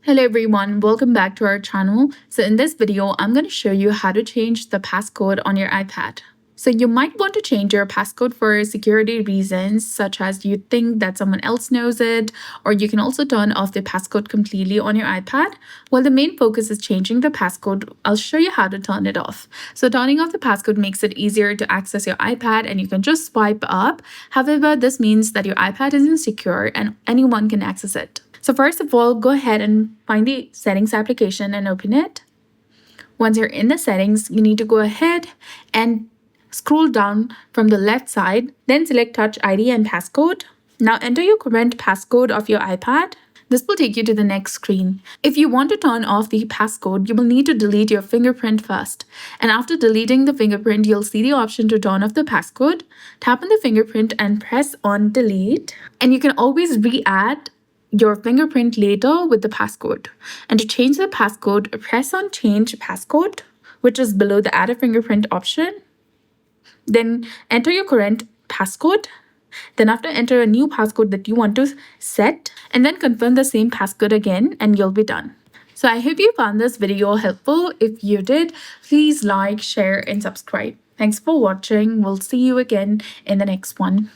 Hello everyone, welcome back to our channel. So in this video, I'm going to show you how to change the passcode on your iPad. So you might want to change your passcode for security reasons, such as you think that someone else knows it, or you can also turn off the passcode completely on your iPad. While the main focus is changing the passcode, I'll show you how to turn it off. So turning off the passcode makes it easier to access your iPad and you can just swipe up. However, this means that your iPad isn't secure and anyone can access it. So first of all, go ahead and find the settings application and open it. Once you're in the settings, you need to go ahead and scroll down from the left side, then select Touch ID and Passcode. Now enter your current passcode of your iPad. This will take you to the next screen. If you want to turn off the passcode, you will need to delete your fingerprint first. And after deleting the fingerprint, you'll see the option to turn off the passcode. Tap on the fingerprint and press on delete. And you can always re-add your fingerprint later with the passcode. And to change the passcode, press on Change Passcode, which is below the Add a Fingerprint option. Then enter your current passcode. Then after, enter a new passcode that you want to set, and then confirm the same passcode again, and you'll be done. So I hope you found this video helpful. If you did, please like, share, and subscribe. Thanks for watching. We'll see you again in the next one.